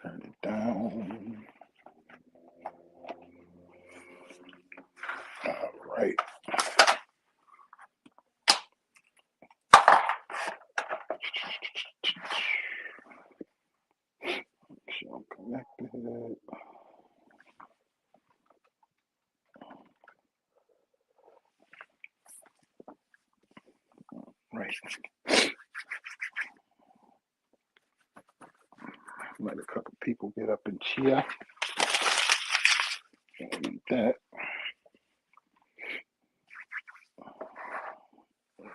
Turn it down. All right. Make sure I'm connected. Right. Let a couple people get up and cheer. Don't need that.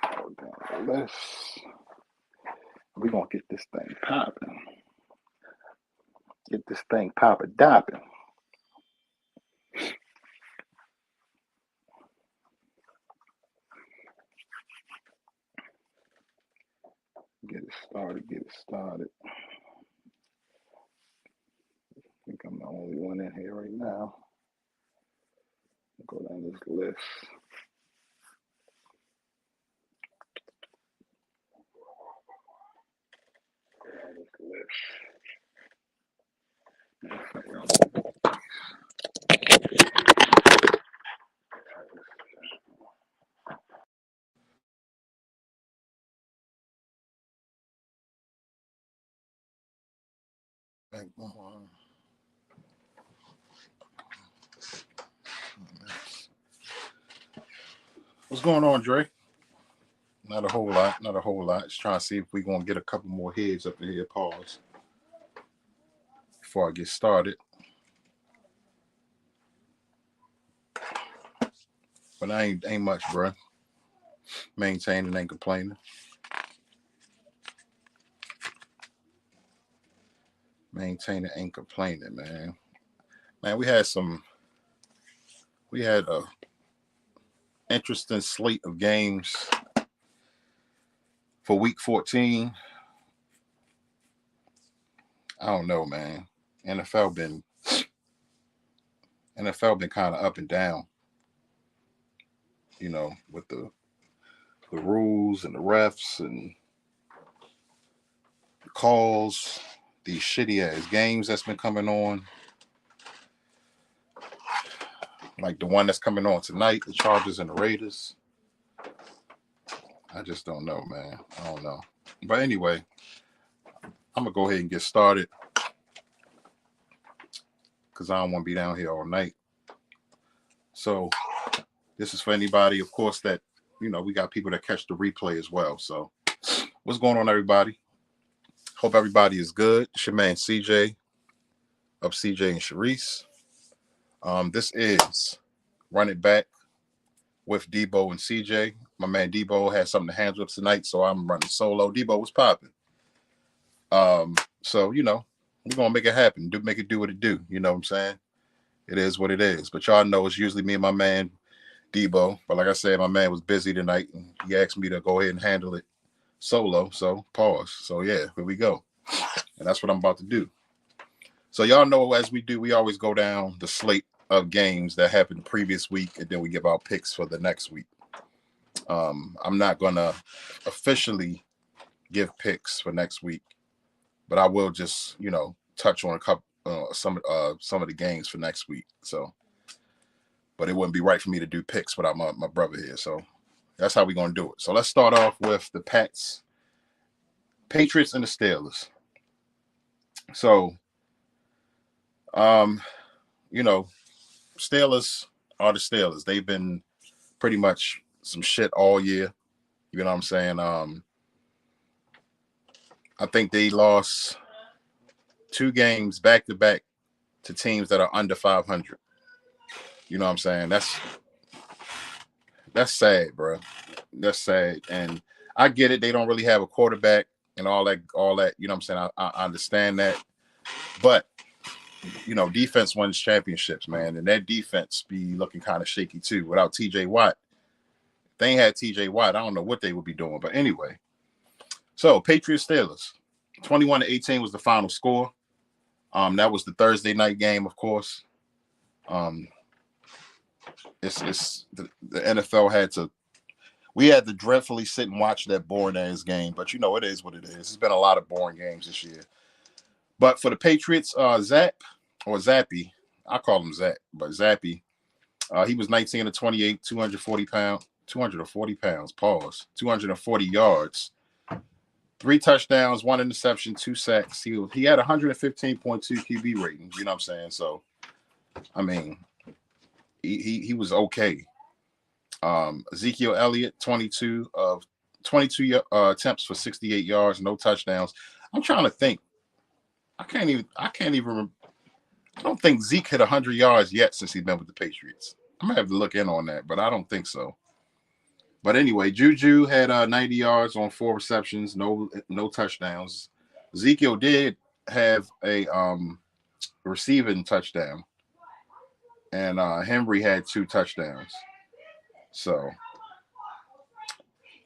Go down the list. We're going to get this thing popping. Get this thing popping. Get it started. I think I'm the only one in here right now. Go down this list. What's going on, Dre? Not a whole lot. Just trying to see if we're going to get a couple more heads up in here. Pause. Before I get started. But I ain't much, bro. Maintaining, ain't complaining. Maintaining, ain't complaining, man. Man, we had a interesting slate of games for week 14. I don't know, man. NFL been kind of up and down, you know, with the rules and the refs and the calls, these shitty ass games that's been coming on. Like the one that's coming on tonight, the Chargers and the Raiders. I just don't know, man. I don't know. But anyway, I'm going to go ahead and get started because I don't want to be down here all night. So this is for anybody, of course, that, you know, we got people that catch the replay as well. So what's going on, everybody? Hope everybody is good. It's your man, CJ, of CJ and Shereese. This is Run It Back with DEBOE and CJ. My man DEBOE has something to handle up tonight, so I'm running solo. DEBOE, what's popping? So, you know, we're going to make it happen. Make it do what it do. You know what I'm saying? It is what it is. But y'all know it's usually me and my man DEBOE. But like I said, my man was busy tonight, and he asked me to go ahead and handle it solo. So, pause. So, yeah, here we go. And that's what I'm about to do. So, y'all know as we do, we always go down the slate of games that happened the previous week, and then we give out picks for the next week. I'm not going to officially give picks for next week, but I will just, you know, touch on a couple, some of the games for next week. So, but it wouldn't be right for me to do picks without my brother here. So that's how we're going to do it. So let's start off with the Patriots and the Steelers. So, you know, Steelers are the Steelers. They've been pretty much some shit all year. You know what I'm saying? I think they lost 2 games back to back to teams that are under 500. You know what I'm saying? That's sad, bro. That's sad. And I get it. They don't really have a quarterback and all that. You know what I'm saying? I understand that. But, you know, defense wins championships, man. And that defense be looking kind of shaky, too, without TJ Watt. If they ain't had TJ Watt, I don't know what they would be doing. But anyway. So, Patriots Steelers. 21-18 was the final score. That was the Thursday night game, of course. It's the NFL had to. We had to dreadfully sit and watch that boring ass game. But you know, it is what it is. It's been a lot of boring games this year. But for the Patriots, Zap or Zappy, I call him Zap, but Zappy, he was 19 to 28, 240 pounds, pause, 240 yards, 3 touchdowns, 1 interception, 2 sacks. He had 115.2 QB rating. You know what I'm saying? So, I mean, he was okay. Ezekiel Elliott, 22 attempts for 68 yards, no touchdowns. I'm trying to think. I don't think Zeke hit 100 yards yet since he's been with the Patriots. I'm gonna have to look in on that, but I don't think so. But anyway, Juju had 90 yards on 4 receptions, no touchdowns. Ezekiel did have a receiving touchdown, and Henry had 2 touchdowns. So,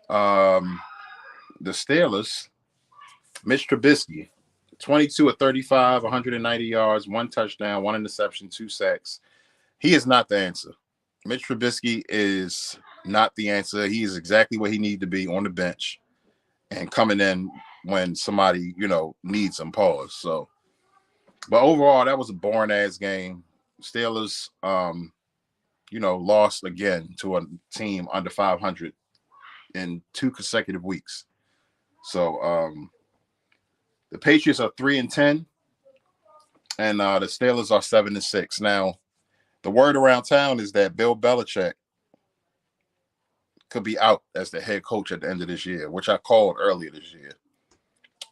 the Steelers, Mitch Trubisky, 22 of 35, 190 yards, 1 touchdown, 1 interception, 2 sacks. He is not the answer. Mitch Trubisky is not the answer. He is exactly where he needs to be on the bench and coming in when somebody, needs him, pause. So, but overall, that was a boring ass game. Steelers, lost again to a team under 500 in 2 consecutive weeks. So, the Patriots are 3-10, and the Steelers are 7-6. Now, the word around town is that Bill Belichick could be out as the head coach at the end of this year, which I called earlier this year.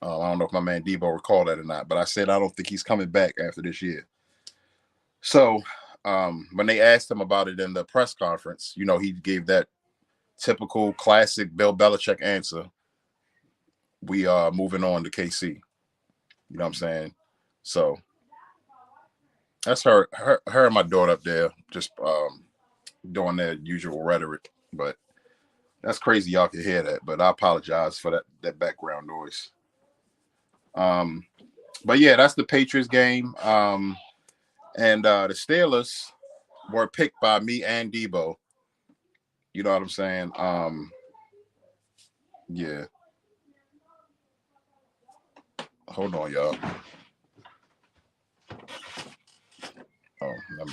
I don't know if my man DEBOE recalled that or not, but I said I don't think he's coming back after this year. So when they asked him about it in the press conference, he gave that typical classic Bill Belichick answer. We are moving on to KC. You know what I'm saying? So that's her and my daughter up there just doing their usual rhetoric. But that's crazy y'all can hear that. But I apologize for that background noise. But yeah, that's the Patriots game. And the Steelers were picked by me and DEBOE. You know what I'm saying? Yeah. Hold on, y'all. Oh, never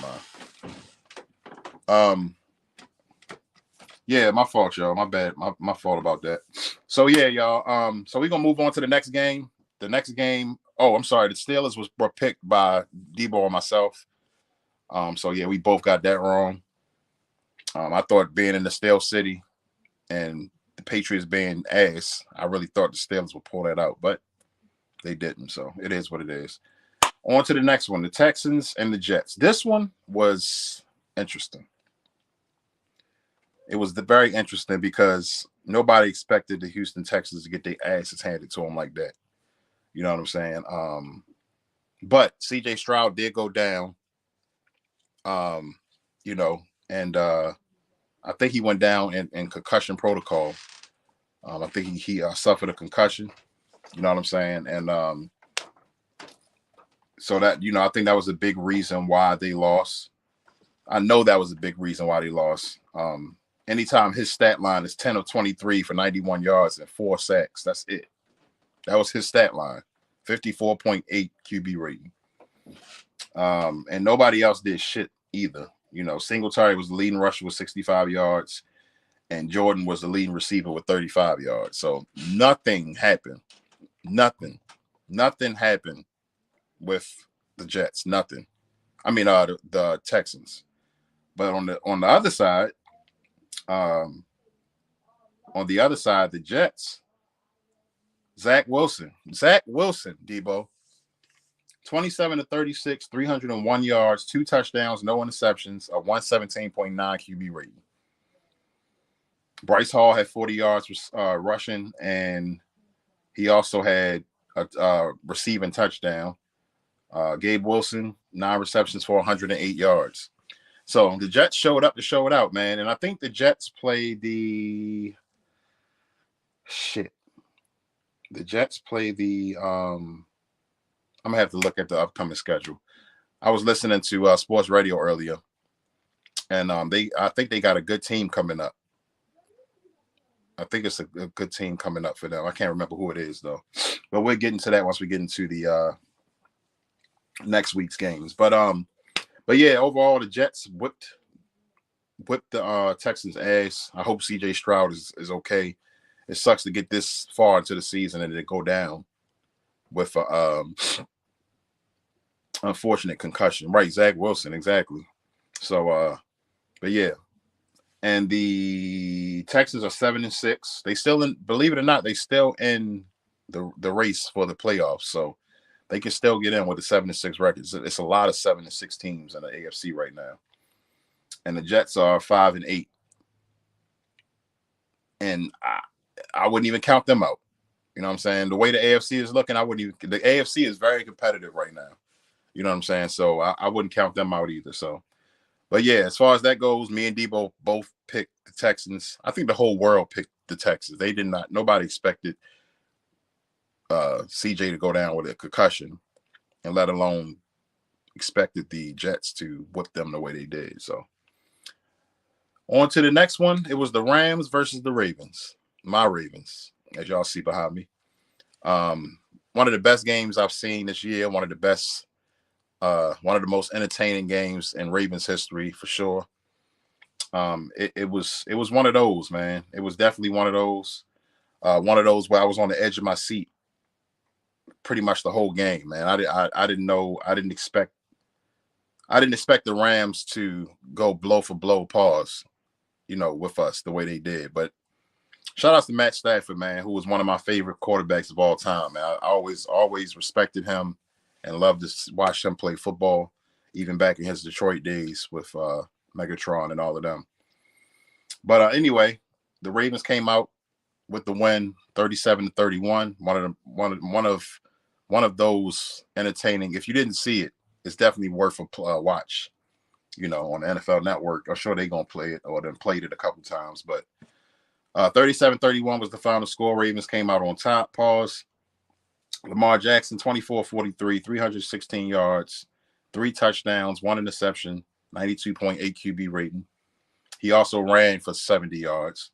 mind. Yeah, my fault, y'all. My bad. My fault about that. So yeah, y'all. So we're gonna move on to the next game. The next game. Oh, I'm sorry. The Steelers were picked by DEBOE and myself. So yeah, we both got that wrong. I thought being in the Steel City and the Patriots being ass, I really thought the Steelers would pull that out, but they didn't. So it is what it is. On to the next one, the Texans and the Jets. This one was interesting. It was very interesting because nobody expected the Houston Texans to get their asses handed to them like that. You know what I'm saying? But CJ Stroud did go down. And I think he went down in concussion protocol. I think he suffered a concussion. You know what I'm saying? And so that, I think that was a big reason why they lost. I know that was a big reason why they lost. Anytime his stat line is 10 of 23 for 91 yards and 4 sacks, that's it. That was his stat line, 54.8 QB rating. And nobody else did shit either. Singletary was the leading rusher with 65 yards, and Jordan was the leading receiver with 35 yards. So nothing happened. Nothing happened with the Jets. Nothing. I mean, the Texans. But on the other side, the Jets, Zach Wilson, DEBOE, 27 to 36, 301 yards, 2 touchdowns, no interceptions, a 117.9 QB rating. Bryce Hall had 40 yards rushing, and he also had a receiving touchdown. Gabe Wilson, 9 receptions for 108 yards. So the Jets showed up to show it out, man. And I think the Jets play the I'm gonna have to look at the upcoming schedule. I was listening to sports radio earlier, and I think they got a good team coming up. I think it's a good team coming up for them. I can't remember who it is though, but we'll get into that once we get into the next week's games. But yeah, overall the Jets whipped the Texans' ass. I hope CJ Stroud is okay. It sucks to get this far into the season and to go down with a unfortunate concussion. Right, Zach Wilson, exactly. So but yeah. And the Texans are 7-6. They still in, believe it or not, they still in the race for the playoffs. So they can still get in with a 7-6 record. It's a lot of 7-6 teams in the AFC right now. And the Jets are 5-8. And I wouldn't even count them out. You know what I'm saying? The way the AFC is looking, I wouldn't even. The AFC is very competitive right now. You know what I'm saying? So I wouldn't count them out either. So, but yeah, as far as that goes, me and DEBOE both picked the Texans. I think the whole world picked the Texans. They did not. Nobody expected CJ to go down with a concussion, and let alone expected the Jets to whip them the way they did. So, on to the next one. It was the Rams versus the Ravens. My Ravens, as y'all see behind me. One of the best games I've seen this year. One of the most entertaining games in Ravens history for sure. It was one of those, man. It was definitely one of those where I was on the edge of my seat pretty much the whole game, man. I didn't expect the Rams to go blow for blow, pause, with us the way they did. But shout out to Matt Stafford, man, who was one of my favorite quarterbacks of all time, man. I always respected him and loved to watch him play football, even back in his Detroit days with Megatron and all of them. But anyway, the Ravens came out with the win, 37-31. One of those entertaining. If you didn't see it, it's definitely worth a watch. On the NFL Network. I'm sure they're gonna play it or then played it a couple times. But 37-31 was the final score. Ravens came out on top. Pause. Lamar Jackson, 24-43, 316 yards, 3 touchdowns, 1 interception, 92.8 QB rating. He also ran for 70 yards.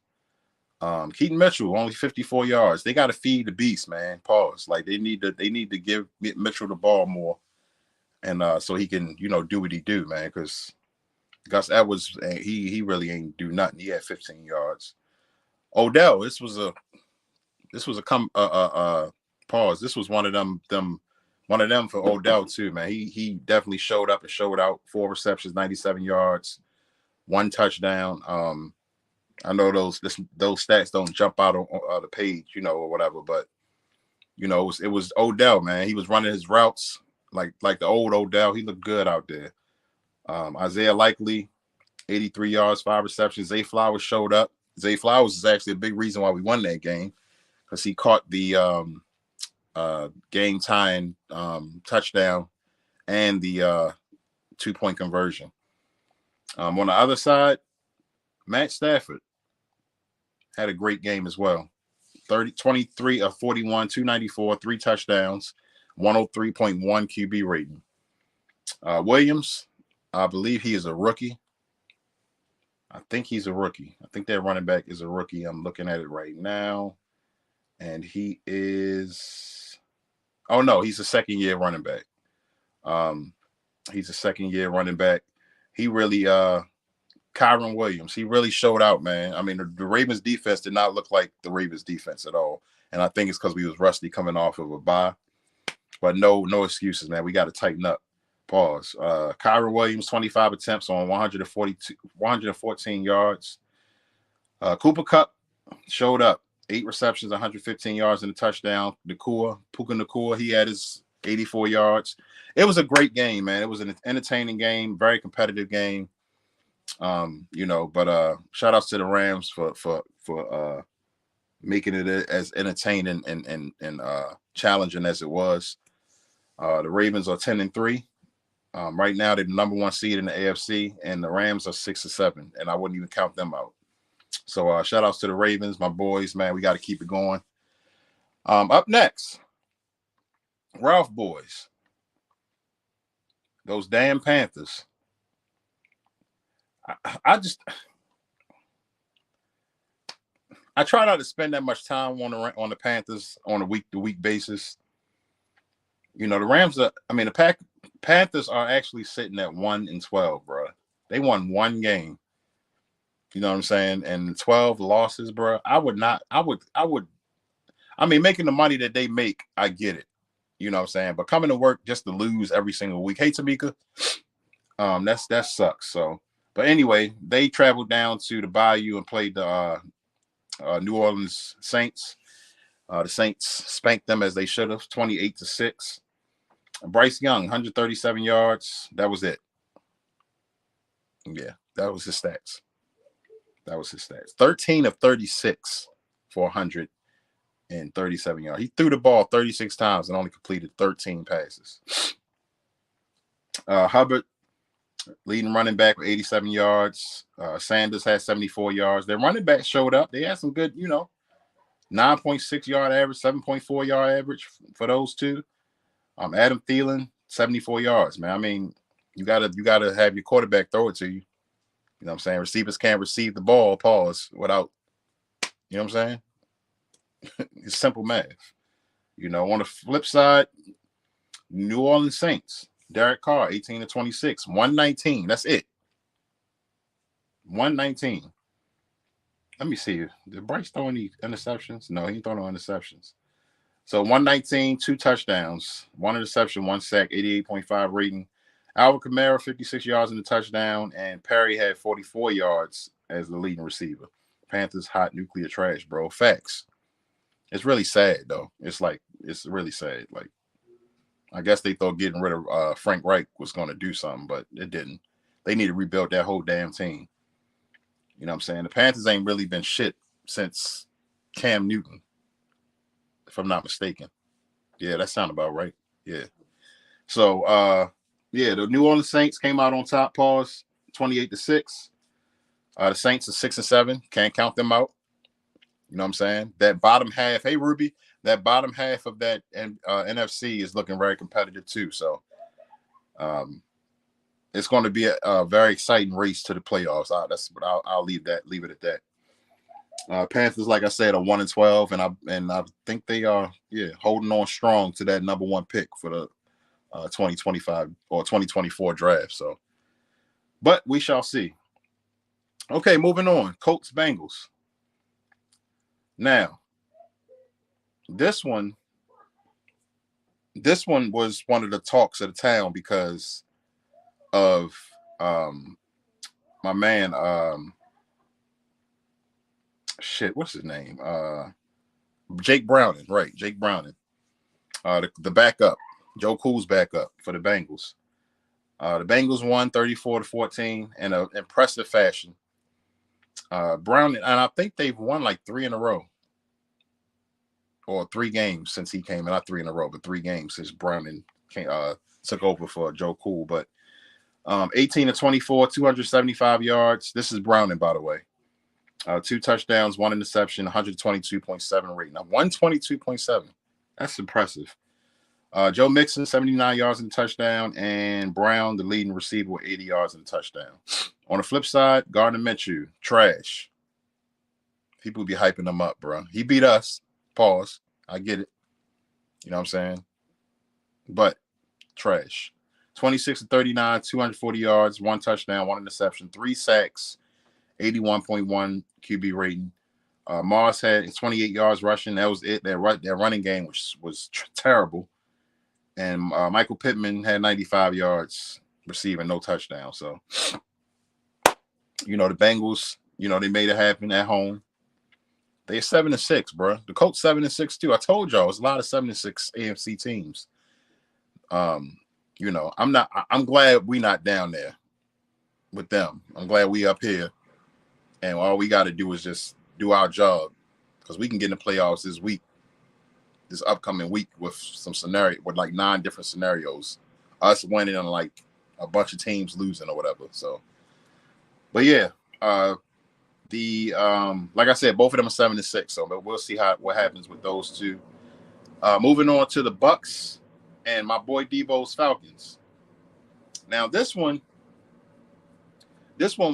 Keaton Mitchell, only 54 yards. They got to feed the beast, man. Pause. Like they need to give Mitchell the ball more, and so he can do what he do, man. Because Gus Edwards, he really ain't do nothing. He had 15 yards. Odell, this was a pause. This was one of them for Odell too, man. He definitely showed up and showed out. 4 receptions, 97 yards, 1 touchdown. I know those stats don't jump out on the page, or whatever, but it was Odell, man. He was running his routes like the old Odell. He looked good out there. Isaiah Likely, 83 yards, 5 receptions. Zay Flowers showed up. Zay Flowers is actually a big reason why we won that game, because he caught the game tying touchdown and the 2-point conversion. On the other side, Matt Stafford had a great game as well. 23 of 41, 294, 3 touchdowns, 103.1 QB rating. Williams, I believe he is a rookie. I think he's a rookie. I think that running back is a rookie. I'm looking at it right now. And he is, oh no, he's a second-year running back. He's a second-year running back. He really, Kyron Williams, he really showed out, man. I mean, the Ravens defense did not look like the Ravens defense at all. And I think it's because we was rusty coming off of a bye. But no excuses, man. We got to tighten up. Pause. Kyron Williams, 25 attempts on 114 yards. Cooper Kupp showed up. 8 receptions, 115 yards and a touchdown. Puka Nacua, he had his 84 yards. It was a great game, man. It was an entertaining game, very competitive game. But shout outs to the Rams for making it as entertaining and challenging as it was. The Ravens are 10-3. Right now, they're the number 1 seed in the AFC, and the Rams are 6-7, and I wouldn't even count them out. So shout outs to the Ravens, my boys, man. We got to keep it going. Up next, Ralph boys. Those damn Panthers. I just I try not to spend that much time on the Panthers on a week-to-week basis. You know, the Rams are. I mean, the Panthers are actually sitting at 1-12, bro. They won one game. You know what I'm saying? And 12 losses, bro. I would not. I would. I mean, making the money that they make, I get it. You know what I'm saying? But coming to work just to lose every single week. Hey, Tamika. That sucks. So, but anyway, they traveled down to the Bayou and played the New Orleans Saints. The Saints spanked them as they should have, 28-6. Bryce Young, 137 yards. That was it. Yeah, that was his stats. 13 of 36 for 137 yards. He threw the ball 36 times and only completed 13 passes. Hubbard, leading running back with 87 yards. Sanders had 74 yards. Their running back showed up. They had some good, 9.6 yard average, 7.4 yard average for those two. Adam Thielen, 74 yards, man. I mean, you gotta have your quarterback throw it to you. You know what I'm saying? Receivers can't receive the ball, without, you know what I'm saying? It's simple math. On the flip side, New Orleans Saints, Derek Carr, 18-26, 119. That's it. 119. Let me see. Did Bryce throw any interceptions? No, he didn't throw no interceptions. So 119, 2 touchdowns, 1 interception, 1 sack, 88.5 rating. Alvin Kamara, 56 yards in the touchdown, and Perry had 44 yards as the leading receiver. Panthers hot nuclear trash, bro. Facts. It's really sad, though. It's really sad. Like, I guess they thought getting rid of Frank Reich was going to do something, but it didn't. They need to rebuild that whole damn team. You know what I'm saying? The Panthers ain't really been shit since Cam Newton, if I'm not mistaken. Yeah, that sounds about right. Yeah. So, the New Orleans Saints came out on top, 28-6. The Saints are 6-7. Can't count them out. You know what I'm saying? That bottom half, hey, Ruby, that bottom half of that NFC is looking very competitive too. So it's going to be a very exciting race to the playoffs. I'll leave it at that. Panthers, like I said, are 1-12, and I think they are holding on strong to that number 1 pick for the 2025 or 2024 draft. So, but we shall see. Okay, moving on. Colts Bengals. Now, this one was one of the talks of the town because of my man. What's his name? Jake Browning, right? Jake Browning, the backup. Joe Cool's backup for the Bengals. The Bengals won 34-14 in an impressive fashion. Browning, and I think they've won like 3 in a row. Or 3 games since he came in. Not 3 in a row, but 3 games since Browning took over for Joe Cool. But 18-24, 275 yards. This is Browning, by the way. 2 touchdowns, 1 interception, 122.7 rating. Now, 122.7. That's impressive. Joe Mixon, 79 yards in the touchdown, and Brown, the leading receiver, with 80 yards in the touchdown. On the flip side, Gardner Minshew, trash. People be hyping him up, bro. He beat us. Pause. I get it. You know what I'm saying? But trash. 26-39, 240 yards, 1 touchdown, 1 interception, 3 sacks, 81.1 QB rating. Moss had 28 yards rushing. That was it. That running game was terrible. And Michael Pittman had 95 yards receiving, no touchdown. So, the Bengals, they made it happen at home. They're 7-6, bro. The Colts 7-6 too. I told y'all it's a lot of 7-6 AFC teams. I'm glad we not down there with them. I'm glad we up here, and all we got to do is just do our job, because we can get in the playoffs this upcoming week with like 9 different scenarios. Us winning and like a bunch of teams losing or whatever. So, but yeah. Like I said, both of them are 7-6, so but we'll see what happens with those two. Moving on to the Bucks and my boy DEBOE's Falcons. Now this one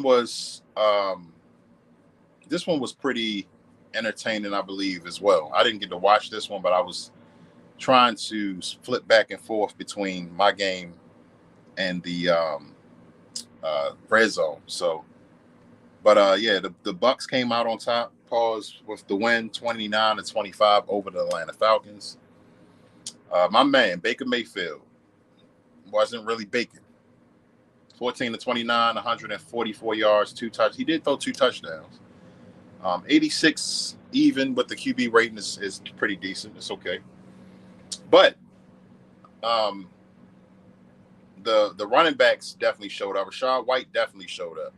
was pretty Entertaining, I believe, as well. I didn't get to watch this one, but I was trying to flip back and forth between my game and the red zone. So, but yeah, the Bucks came out on top. Pause with the win, 29-25 over the Atlanta Falcons. My man Baker Mayfield wasn't really baking. 14-29, 144 yards, 2 touchdowns. He did throw 2 touchdowns. 86 even, but the QB rating is pretty decent. It's okay. But the running backs definitely showed up. Rashad White definitely showed up.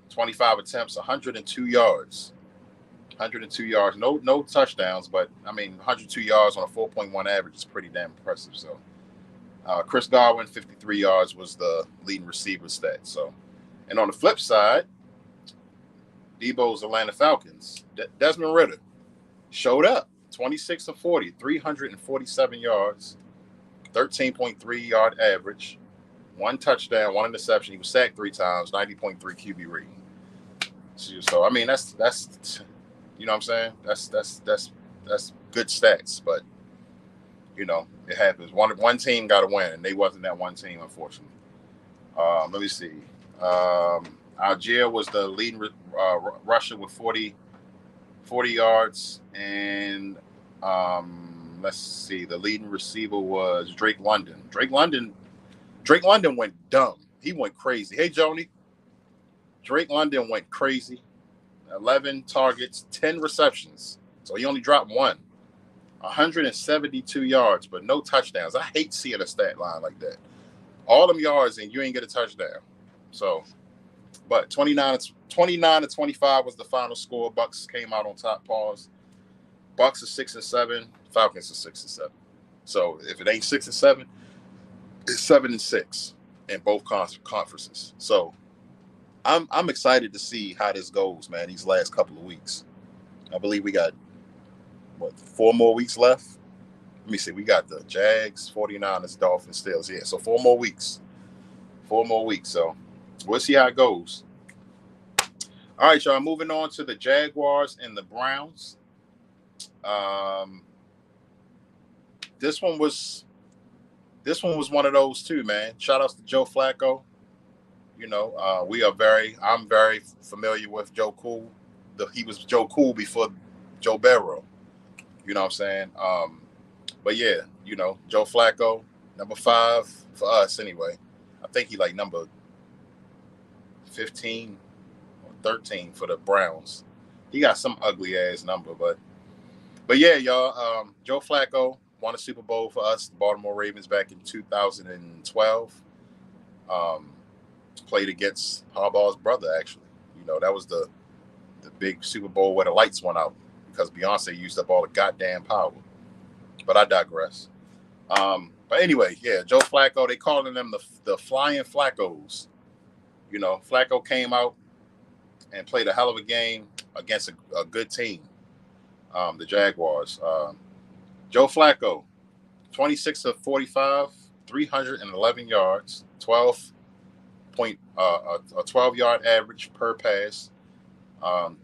25 attempts, 102 yards. 102 yards. No touchdowns, but I mean 102 yards on a 4.1 average is pretty damn impressive. So Chris Godwin, 53 yards was the leading receiver stat. So, and on the flip side, DEBOE's Atlanta Falcons, Desmond Ridder showed up. 26 of 40, 347 yards, 13.3 yard average, 1 touchdown, 1 interception. He was sacked 3 times, 90.3 QB rating. So I mean that's you know what I'm saying? That's good stats, but you know, it happens. One team got to win, and they wasn't that one team, unfortunately. Let me see. Algier was the leading rusher with 40 yards, and let's see, the leading receiver was Drake London. Drake London went dumb. He went crazy. Hey, Joni. Drake London went crazy. 11 targets, 10 receptions. So he only dropped 1. 172 yards, but no touchdowns. I hate seeing a stat line like that. All them yards and you ain't get a touchdown. So, but 29-25 was the final score. Bucks came out on top. Pause. Bucks are 6-7. Falcons are 6-7. So if it ain't 6-7, it's 7-6 in both conferences. So I'm excited to see how this goes, man. These last couple of weeks, I believe we got 4 more weeks left. Let me see. We got the Jags, 49ers, Dolphins, Steelers. Yeah, so 4 more weeks. 4 more weeks. So we'll see how it goes. All right, y'all. Moving on to the Jaguars and the Browns. This one was one of those too, man. Shout outs to Joe Flacco. You know, I'm very familiar with Joe Cool. He was Joe Cool before Joe Burrow. You know what I'm saying? But yeah, you know, Joe Flacco, number 5 for us anyway. I think he like number 15 or 13 for the Browns. He got some ugly ass number, but yeah, y'all. Joe Flacco won a Super Bowl for us, the Baltimore Ravens, back in 2012. Played against Harbaugh's brother, actually. You know, that was the big Super Bowl where the lights went out because Beyonce used up all the goddamn power. But I digress. But anyway, yeah, Joe Flacco, they calling them the Flying Flaccos. You know, Flacco came out and played a hell of a game against a good team, the Jaguars. Joe Flacco, 26 of 45, 311 yards, 12-yard average per pass,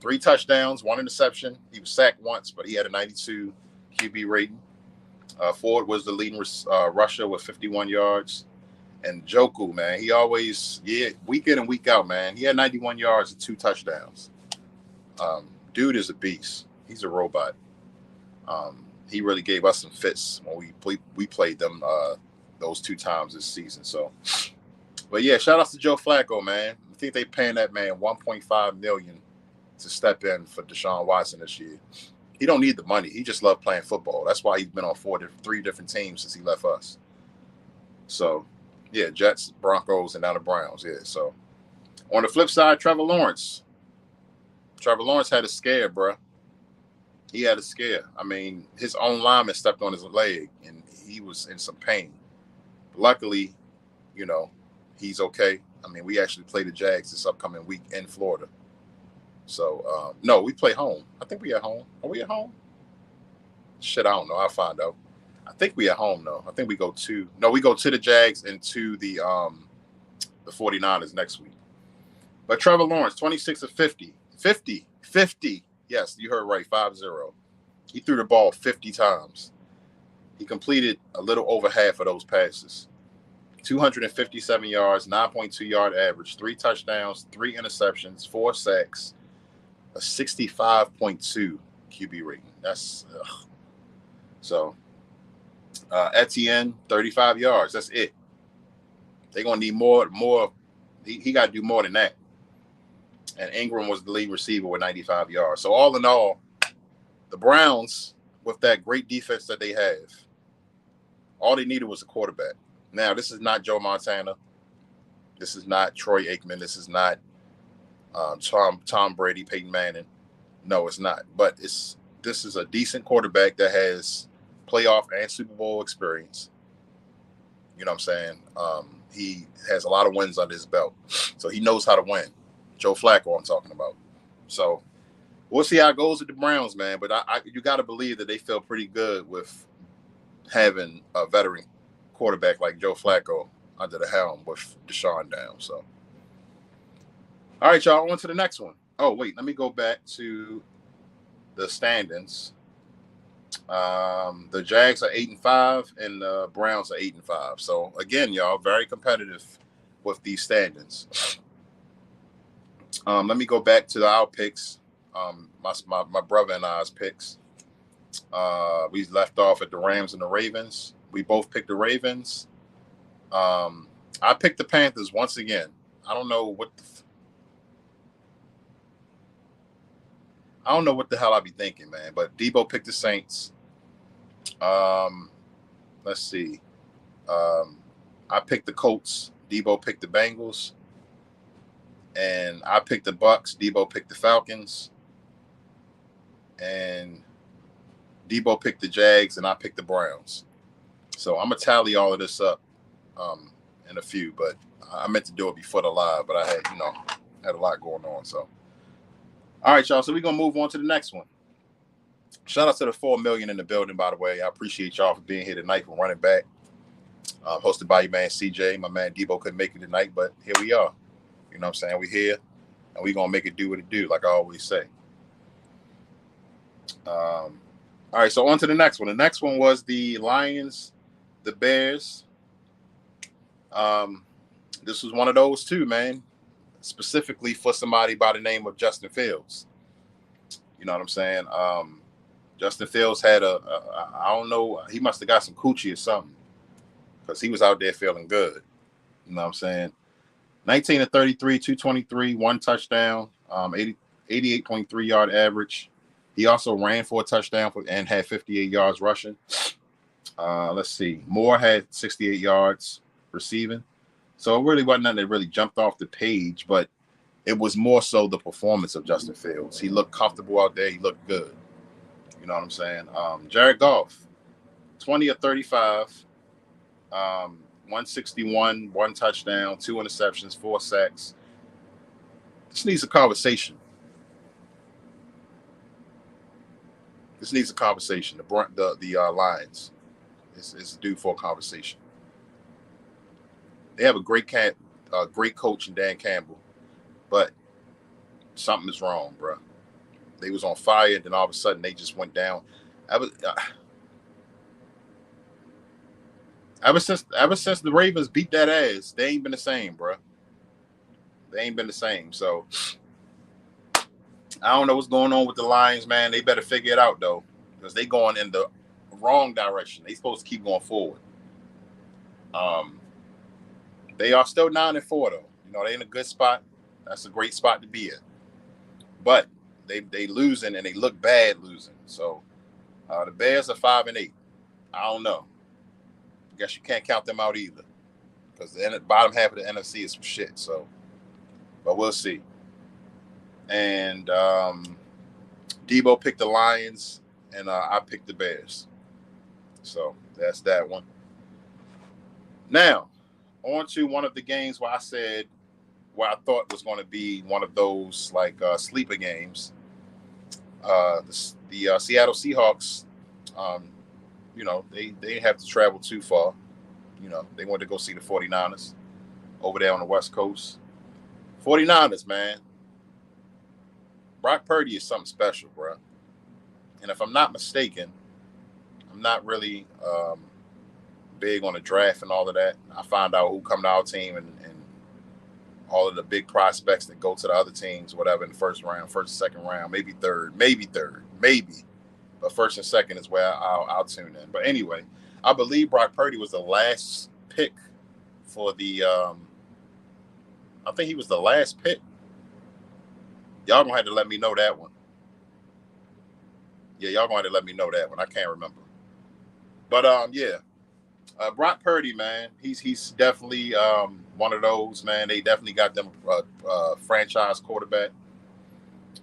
3 touchdowns, 1 interception. He was sacked once, but he had a 92 QB rating. Ford was the leading rusher with 51 yards. And Joku, man, he always, week in and week out, man. He had 91 yards and 2 touchdowns. Dude is a beast. He's a robot. He really gave us some fits when we played them those 2 times this season. So, but yeah, shout out to Joe Flacco, man. I think they paying that man $1.5 million to step in for Deshaun Watson this year. He don't need the money. He just loved playing football. That's why he's been on 3 different teams since he left us. So, yeah, Jets, Broncos, and now the Browns. Yeah, so on the flip side, Trevor Lawrence. Trevor Lawrence had a scare, bro. He had a scare. I mean, his own lineman stepped on his leg, and he was in some pain. Luckily, you know, he's okay. I mean, we actually play the Jags this upcoming week in Florida. So, no, we play home. I think we at home. Are we at home? Shit, I don't know. I'll find out. I think we at home, though. I think we go to the Jags and to the 49ers next week. But Trevor Lawrence, 26 of 50. Yes, you heard right, 5-0. He threw the ball 50 times. He completed a little over half of those passes. 257 yards, 9.2 yard average, 3 touchdowns, 3 interceptions, 4 sacks, a 65.2 QB rating. That's so. Etienne, 35 yards. That's it. They're gonna need more. He got to do more than that. And Ingram was the lead receiver with 95 yards. So all in all, the Browns, with that great defense that they have, all they needed was a quarterback. Now, this is not Joe Montana. This is not Troy Aikman. This is not Tom Brady, Peyton Manning. No, it's not. But this is a decent quarterback that has playoff and Super Bowl experience. You know what I'm saying? He has a lot of wins under his belt. So he knows how to win. Joe Flacco, I'm talking about. So we'll see how it goes with the Browns, man. But you got to believe that they feel pretty good with having a veteran quarterback like Joe Flacco under the helm with Deshaun down. So, all right, y'all, on to the next one. Oh, wait, let me go back to the standings. The Jags are 8-5 and the Browns are 8-5. So again, y'all, very competitive with these standings. Let me go back to our picks. My brother and I's picks. We left off at the Rams and the Ravens. We both picked the Ravens. I picked the Panthers once again. I don't know what the hell I be thinking, man. But DEBOE picked the Saints. Let's see. I picked the Colts. DEBOE picked the Bengals. And I picked the Bucks. DEBOE picked the Falcons. And DEBOE picked the Jags, and I picked the Browns. So I'm going to tally all of this up in a few, but I meant to do it before the live, but I had a lot going on. So, all right, y'all. So we're going to move on to the next one. Shout out to the 4 million in the building, by the way. I appreciate y'all for being here tonight for running back. Hosted by your man CJ. My man DEBOE couldn't make it tonight, but here we are. You know what I'm saying? We're here, and we're going to make it do what it do, like I always say. All right, so on to the next one. The next one was the Lions, the Bears. This was one of those too, man, specifically for somebody by the name of Justin Fields. You know what I'm saying? Justin Fields had I don't know, he must have got some coochie or something because he was out there feeling good. You know what I'm saying? 19-33, 223, 1 touchdown, 88.3 yard average. He also ran for a touchdown and had 58 yards rushing. Let's see. Moore had 68 yards receiving. So it really wasn't nothing that really jumped off the page, but it was more so the performance of Justin Fields. He looked comfortable out there. He looked good. You know what I'm saying? Jared Goff, 20 of 35, 161, 1 touchdown, 2 interceptions, 4 sacks. This needs a conversation. The Lions is due for a conversation. They have a great coach in Dan Campbell, but something is wrong, bro. They was on fire, and then all of a sudden they just went down. Ever since the Ravens beat that ass, they ain't been the same, bro. They ain't been the same. So I don't know what's going on with the Lions, man. They better figure it out, though, because they going in the wrong direction. They supposed to keep going forward. They are still 9-4, though. You know, they in a good spot. That's a great spot to be in. But they losing, and they look bad losing. So the Bears are 5-8. I don't know. I guess you can't count them out either, because the bottom half of the NFC is some shit. So, but we'll see. And DEBOE picked the Lions, and I picked the Bears. So that's that one. Now, on to one of the games where I thought was going to be one of those like sleeper games. The Seattle Seahawks, you know, they didn't have to travel too far. You know, they wanted to go see the 49ers over there on the West Coast. 49ers, man. Brock Purdy is something special, bro. And if I'm not mistaken, I'm not really big on the draft and all of that. I find out who come to our team and all of the big prospects that go to the other teams, whatever, in the first round, first, second round, maybe third. But first and second is where I'll tune in. But anyway, I believe Brock Purdy was the last pick for the I think he was the last pick. Y'all gonna have to let me know that one. Yeah, y'all gonna have to let me know that one. I can't remember. But yeah. Brock Purdy, man, he's definitely one of those, man. They definitely got them franchise quarterback.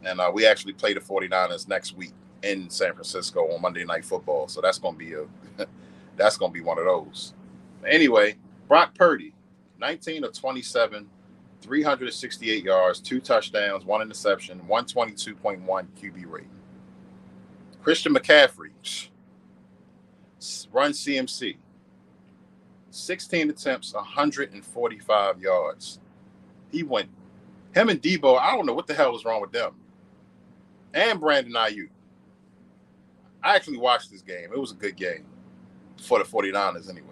And we actually play the 49ers next week in San Francisco on Monday Night Football. So that's gonna be that's gonna be one of those. Anyway, Brock Purdy, 19 of 27, 368 yards, 2 touchdowns, 1 interception, 122.1 QB rating. Christian McCaffrey, run CMC. 16 attempts, 145 yards. Him and DEBOE, I don't know what the hell was wrong with them. And Brandon Ayuk. I actually watched this game. It was a good game for the 49ers anyway.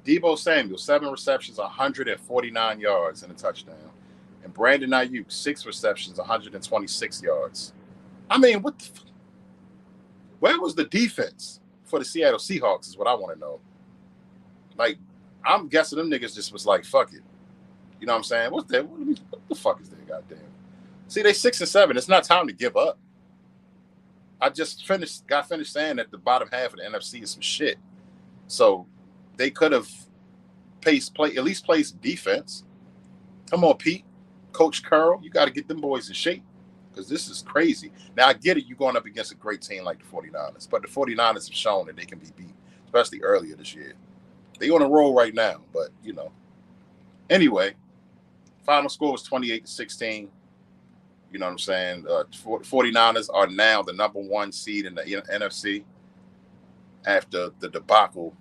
DEBOE Samuel, 7 receptions, 149 yards and a touchdown. And Brandon Ayuk, 6 receptions, 126 yards. I mean, where was the defense for the Seattle Seahawks is what I want to know. Like, I'm guessing them niggas just was like, fuck it. You know what I'm saying? What the fuck is that? Goddamn. See, they 6-7. It's not time to give up. I just got finished saying that the bottom half of the NFC is some shit. So they could have at least played some defense. Come on, Pete. Coach Carroll, you got to get them boys in shape because this is crazy. Now, I get it. You're going up against a great team like the 49ers, but the 49ers have shown that they can be beat, especially earlier this year. They on a roll right now, but, you know. Anyway, final score was 28-16. You know what I'm saying? 49ers are now the number 1 seed in the NFC after the debacle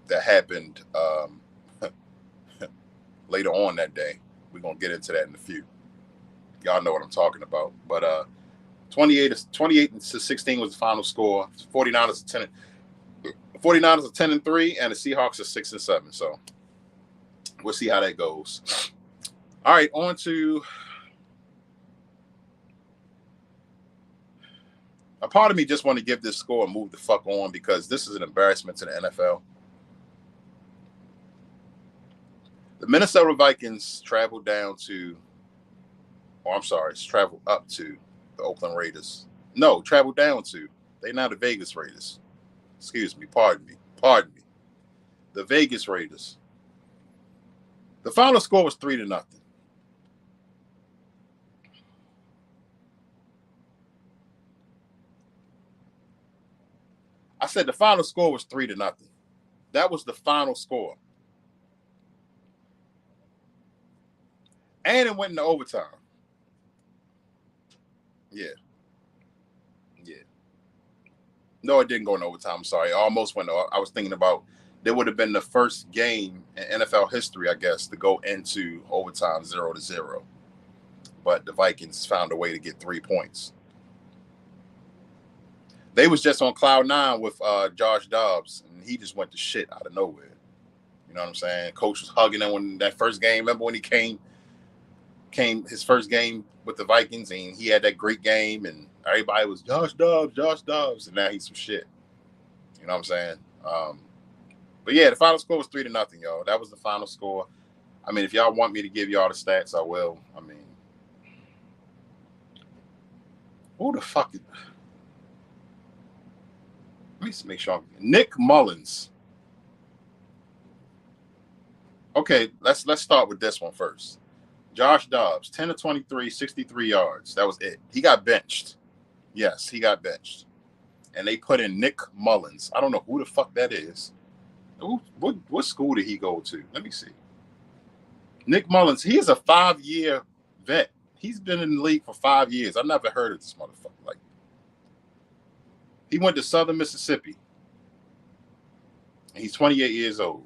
that happened later on that day. We're going to get into that in a few. Y'all know what I'm talking about. But 28-16 was the final score. 49ers are 10-3, and the Seahawks are 6-7. So we'll see how that goes. All right, on to a part of me just want to give this score and move the fuck on because this is an embarrassment to the NFL. The Minnesota Vikings traveled up to the Oakland Raiders. No, traveled down to. They're now the Vegas Raiders. Excuse me, pardon me. The Vegas Raiders. The final score was 3-0. I said the final score was 3-0. That was the final score. And it went into overtime. Yeah. No, it didn't go into overtime. I'm sorry. It almost went. I was thinking about there would have been the first game in NFL history, I guess, to go into overtime 0-0. But the Vikings found a way to get 3 points. They was just on cloud 9 with Josh Dobbs, and he just went to shit out of nowhere. You know what I'm saying? Coach was hugging him when that first game. Remember when he came his first game with the Vikings, and he had that great game, and everybody was Josh Dobbs, and now he's some shit. You know what I'm saying? But yeah, the final score was 3-0, y'all. That was the final score. I mean, if y'all want me to give y'all the stats, I will. I mean, who the fuck is... Let me make sure. Nick Mullins. Okay, let's start with this one first. Josh Dobbs, 10-23, 63 yards. That was it. He got benched. Yes, he got benched. And they put in Nick Mullins. I don't know who the fuck that is. What school did he go to? Let me see. Nick Mullins, he is a 5-year vet. He's been in the league for 5 years. I've never heard of this motherfucker. Like, he went to Southern Mississippi. And he's 28 years old.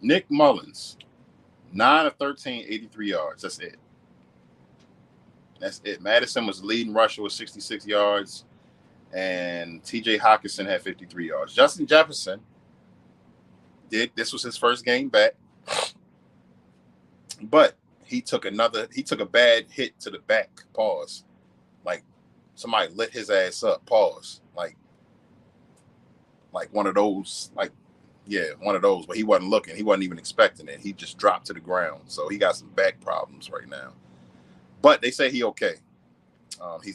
Nick Mullins, 9-13, 83 yards. That's it. That's it. Madison was the leading rusher with 66 yards, and T.J. Hockenson had 53 yards. Justin Jefferson this was his first game back, but he took a bad hit to the back. Pause. Like somebody lit his ass up. Pause. Like one of those. One of those. But he wasn't looking. He wasn't even expecting it. He just dropped to the ground. So he got some back problems right now. But they say he okay.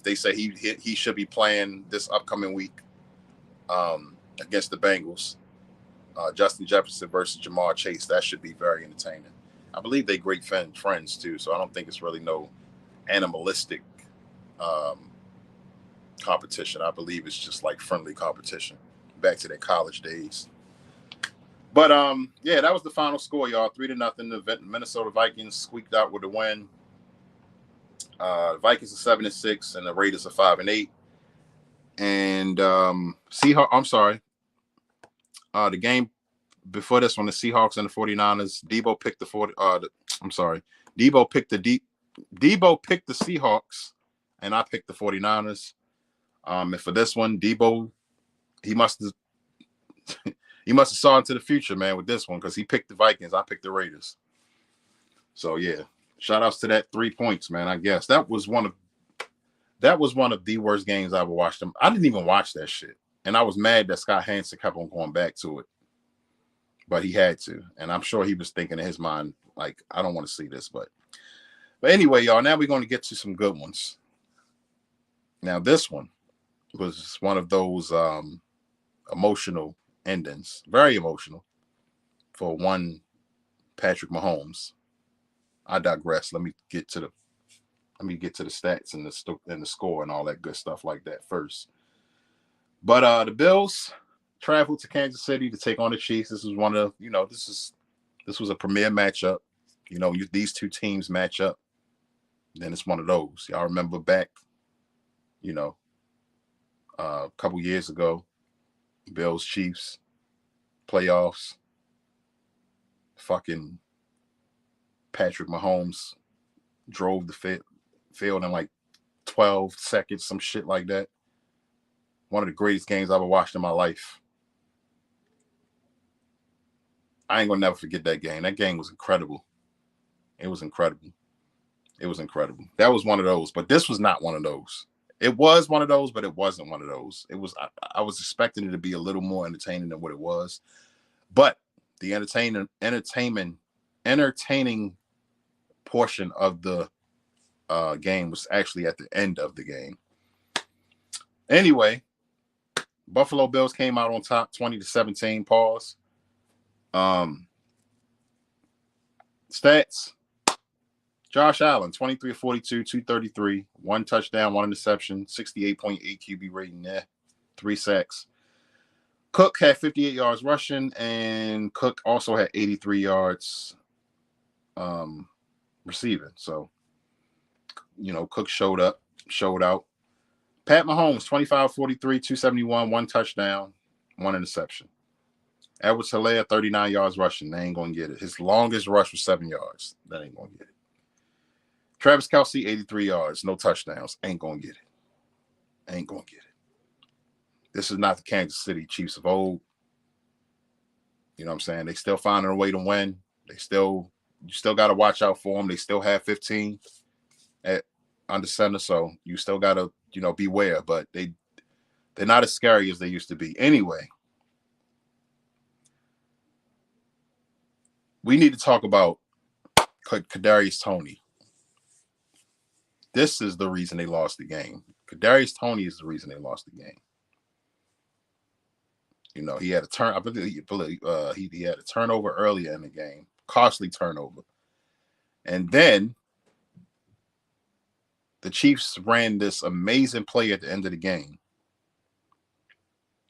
They say he should be playing this upcoming week against the Bengals. Justin Jefferson versus Jamar Chase. That should be very entertaining. I believe they're great friends too, so I don't think it's really no animalistic competition. I believe it's just like friendly competition. Back to their college days. But that was the final score, y'all. 3-0. The Minnesota Vikings squeaked out with a win. The Vikings are 7-6, and the Raiders are 5-8. And Seahawks. I'm sorry. The game before this one, the Seahawks and the 49ers. Debo picked the Seahawks, and I picked the 49ers. And for this one, Debo, he must have saw into the future, man, with this one, because he picked the Vikings. I picked the Raiders. So yeah, shout outs to that 3 points, man. I guess that was one of the worst games I ever watched. I didn't even watch that shit. And I was mad that Scott Hansen kept on going back to it. But he had to. And I'm sure he was thinking in his mind, like, I don't want to see this. But anyway, y'all, now we're going to get to some good ones. Now, this one was one of those emotional endings. Very emotional for one Patrick Mahomes. I digress. Let me get to the stats and the score and all that good stuff like that first. But the Bills traveled to Kansas City to take on the Chiefs. This was one of, this was a premier matchup. These two teams match up. Then it's one of those. Y'all remember back, a couple years ago, Bills Chiefs playoffs. Fucking Patrick Mahomes drove the field in like 12 seconds, some shit like that. One of the greatest games I've ever watched in my life. I ain't gonna never forget that game. That game was incredible. It was incredible. That was one of those, but this was not one of those. It was one of those, but it wasn't one of those. It was. I was expecting it to be a little more entertaining than what it was, but the entertaining portion of the game was actually at the end of the game. Anyway, Buffalo Bills came out on top, 20-17. Pause. Stats. Josh Allen, 23-42, 233, 1 touchdown, 1 interception, 68.8 QB rating, 3 sacks. Cook had 58 yards rushing, and Cook also had 83 yards receiving. So, Cook showed out. Pat Mahomes, 25-43, 271, 1 touchdown, 1 interception. Edwards-Helaire, 39 yards rushing. They ain't going to get it. His longest rush was 7 yards. That ain't going to get it. Travis Kelce, 83 yards, no touchdowns. Ain't going to get it. This is not the Kansas City Chiefs of old. You know what I'm saying? They still finding a way to win. You still got to watch out for them. They still have 15 under center, so you still got to, beware. But they're not as scary as they used to be. Anyway, we need to talk about Kadarius Toney. This is the reason they lost the game. Kadarius Toney is the reason they lost the game. He had a turn. I believe he had a turnover earlier in the game, costly turnover, and then the Chiefs ran this amazing play at the end of the game.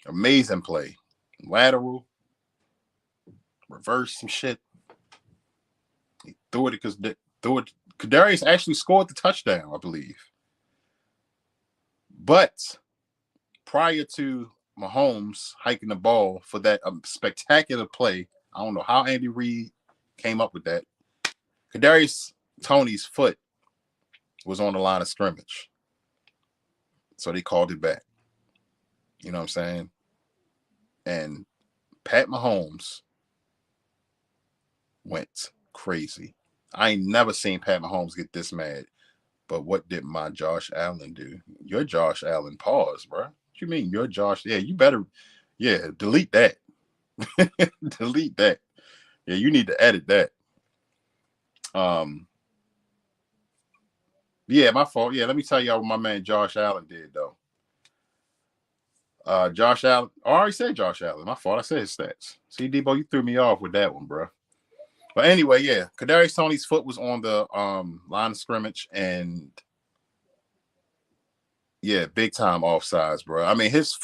Amazing play, lateral, reverse some shit. He threw it because Kadarius actually scored the touchdown, I believe. But prior to Mahomes hiking the ball for that spectacular play, I don't know how Andy Reid came up with that. Kadarius Toney's foot was on the line of scrimmage. So they called it back. You know what I'm saying? And Pat Mahomes went crazy. I ain't never seen Pat Mahomes get this mad. But what did my Josh Allen do? Your Josh Allen, pause, bro. What you mean your Josh? Yeah, you better, yeah, delete that. Delete that. Yeah, you need to edit that. Yeah, my fault. Yeah, let me tell y'all what my man Josh Allen did though. Josh Allen. I already said Josh Allen. My fault. I said his stats. See, DEBOE, you threw me off with that one, bro. But anyway, yeah, Kadarius Toney's foot was on the line of scrimmage, and yeah, big time offsides, bro. I mean, his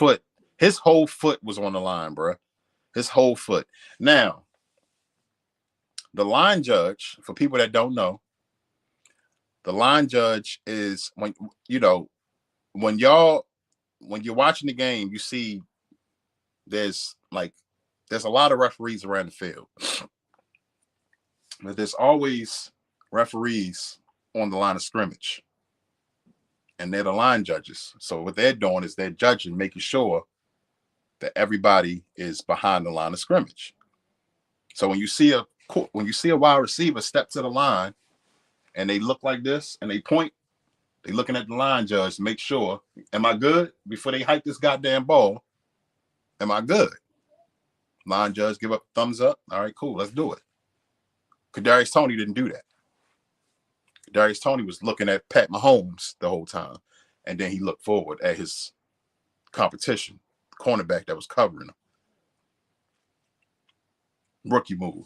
whole foot was on the line, bro. His whole foot. Now, the line judge, for people that don't know, the line judge is when when you're watching the game, you see there's a lot of referees around the field. But there's always referees on the line of scrimmage. And they're the line judges. So what they're doing is they're judging, making sure that everybody is behind the line of scrimmage. So when you see a wide receiver step to the line and they look like this and they point, they're looking at the line judge to make sure, am I good? Before they hike this goddamn ball, am I good? Line judge give up thumbs up. All right, cool, let's do it. Kadarius Toney didn't do that. Kadarius Toney was looking at Pat Mahomes the whole time, and then he looked forward at his competition, cornerback that was covering him. Rookie move.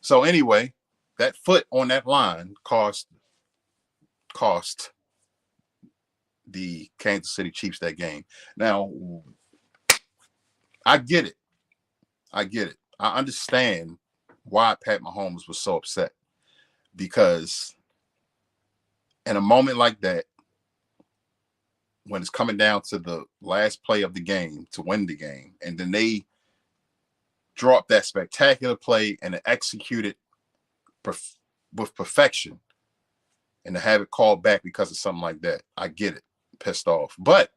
So anyway, that foot on that line cost the Kansas City Chiefs that game. Now, I get it. I understand why Pat Mahomes was so upset, because in a moment like that, when it's coming down to the last play of the game to win the game, and then they drop that spectacular play and execute it with perfection, and to have it called back because of something like that, I get it. Pissed off. But,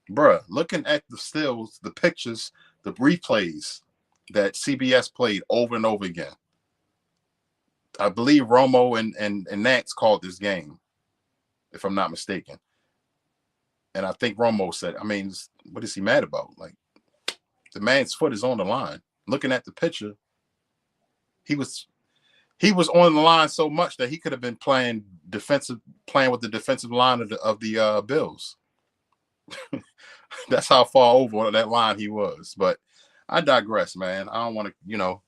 bruh, looking at the stills, the pictures, the replays that CBS played over and over again, I believe Romo and Nance called this game, if I'm not mistaken. And I think Romo said, I mean, what is he mad about? Like, the man's foot is on the line. Looking at the picture, he was on the line so much that he could have been playing with the defensive line of the Bills. That's how far over that line he was. But I digress, man. I don't want to,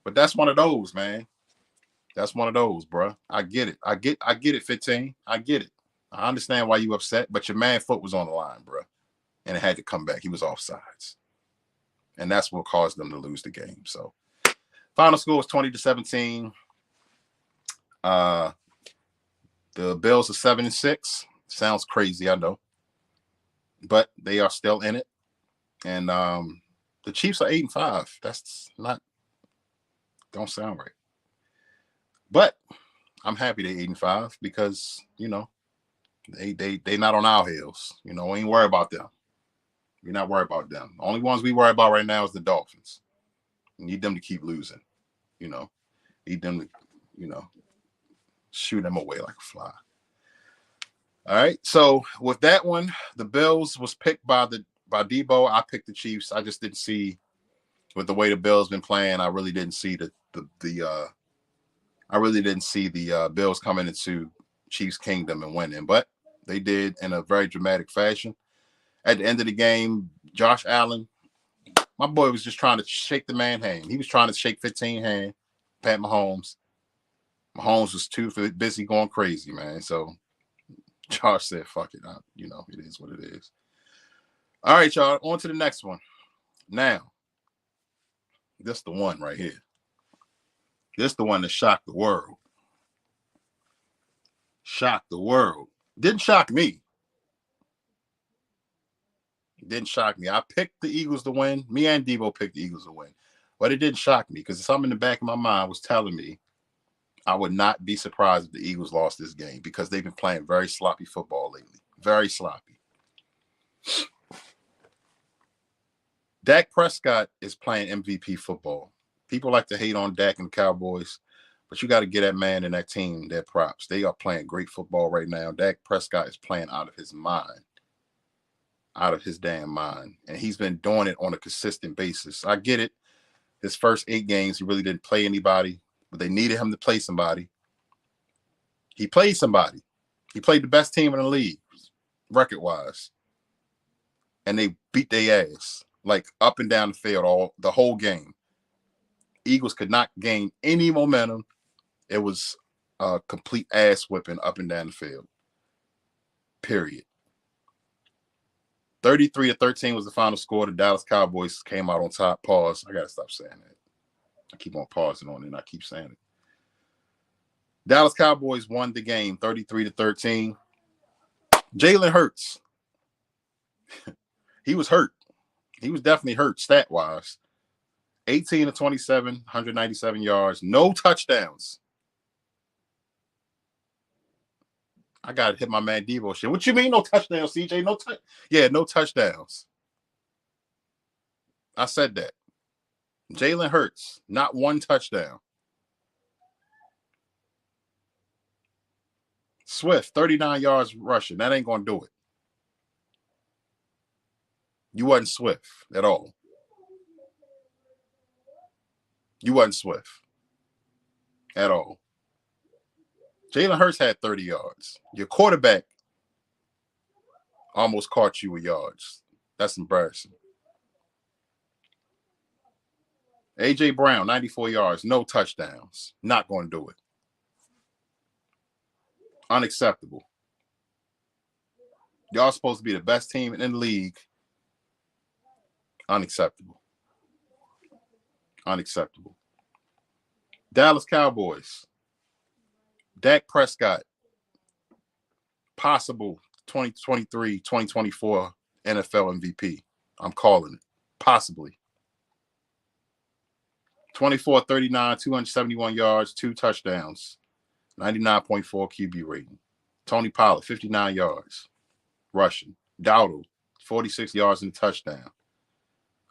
but that's one of those, man. That's one of those, bro. I get it. I get it, 15. I get it. I understand why you upset, but your man's foot was on the line, bro. And it had to come back. He was offsides. And that's what caused them to lose the game. So final score was 20-17. The Bills are 7-6. Sounds crazy, I know. But they are still in it. And the Chiefs are 8-5. That's don't sound right. But I'm happy they're 8-5 because, they not on our heels. We ain't worried about them. We're not worried about them. The only ones we worry about right now is the Dolphins. We need them to keep losing. Need them to, shoot them away like a fly. All right. So with that one, the Bills was picked by DEBOE. I picked the Chiefs. I just didn't see, with the way the Bills been playing, I really didn't see the Bills coming into Chiefs Kingdom and winning, but they did in a very dramatic fashion. At the end of the game, Josh Allen, my boy, was just trying to shake the man's hand. He was trying to shake 15 hand, Pat Mahomes. Mahomes was too busy going crazy, man. So Josh said, fuck it. It is what it is. All right, y'all, on to the next one. Now, this the one right here. This the one that shocked the world. Shocked the world. Didn't shock me. Didn't shock me. I picked the Eagles to win. Me and DEBOE picked the Eagles to win. But it didn't shock me because something in the back of my mind was telling me I would not be surprised if the Eagles lost this game because they've been playing very sloppy football lately. Very sloppy. Dak Prescott is playing MVP football. People like to hate on Dak and the Cowboys, but you got to get that man and that team their props. They are playing great football right now. Dak Prescott is playing out of his mind. Out of his damn mind. And he's been doing it on a consistent basis. I get it. His first 8 games, he really didn't play anybody, but they needed him to play somebody. He played somebody. He played the best team in the league, record-wise. And they beat their ass, like up and down the field the whole game. Eagles could not gain any momentum. It was a complete ass whipping up and down the field. Period. 33-13 was the final score. The Dallas Cowboys came out on top. Pause. I got to stop saying that. I keep on pausing on it, and I keep saying it. Dallas Cowboys won the game 33-13. Jalen Hurts. He was hurt. He was definitely hurt stat-wise. 18-27, 197 yards, no touchdowns. I got to hit my man DEBOE shit. What you mean no touchdowns, CJ? No touchdowns. I said that. Jalen Hurts, not one touchdown. Swift, 39 yards rushing. That ain't going to do it. You wasn't Swift at all. You wasn't Swift at all. Jalen Hurts had 30 yards. Your quarterback almost caught you with yards. That's embarrassing. A.J. Brown, 94 yards, no touchdowns. Not going to do it. Unacceptable. Y'all supposed to be the best team in the league. Unacceptable. Unacceptable. Dallas Cowboys. Dak Prescott. Possible 2023, 2024 NFL MVP. I'm calling it. Possibly. 24-39, 271 yards, 2 touchdowns. 99.4 QB rating. Tony Pollard, 59 yards. Rushing. Dowdle, 46 yards and a touchdown.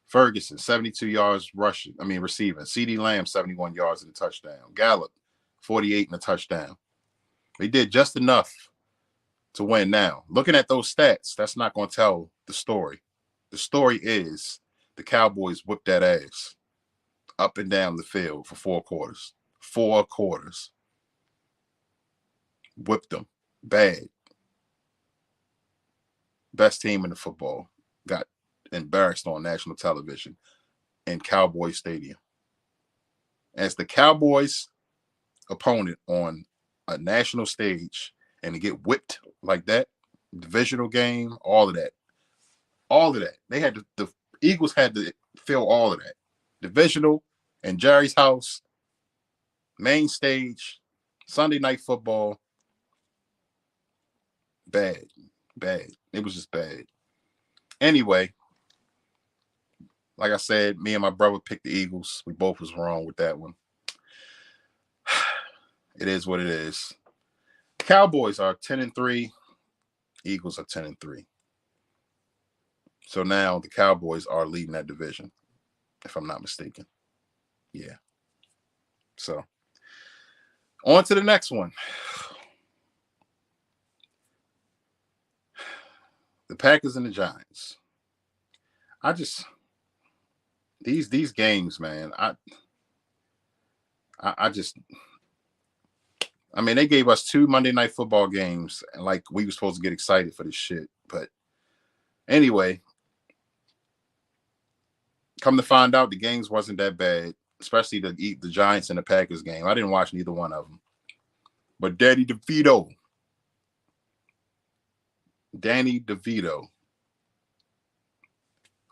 Ferguson, 72 yards receiving. CeeDee Lamb, 71 yards and a touchdown. Gallup, 48 and a touchdown. They did just enough to win now. Looking at those stats, that's not going to tell the story. The story is the Cowboys whipped that ass up and down the field for 4 quarters. 4 quarters. Whipped them. Bad. Best team in the football. Got embarrassed on national television in Cowboy Stadium. As the Cowboys opponent on a national stage and to get whipped like that, divisional game, all of that. All of that. They had the Eagles had to feel all of that. Divisional in Jerry's house, main stage, Sunday Night Football. Bad. It was just bad. Anyway, like I said, me and my brother picked the Eagles. We both was wrong with that one. It is what it is. Cowboys are 10-3. Eagles are 10-3. So now the Cowboys are leading that division, if I'm not mistaken. Yeah. So on to the next one. The Packers and the Giants. These games, man, they gave us 2 Monday Night Football games, and like we were supposed to get excited for this shit. But anyway, come to find out, the games wasn't that bad, especially the Giants and the Packers game. I didn't watch neither one of them. But Danny DeVito,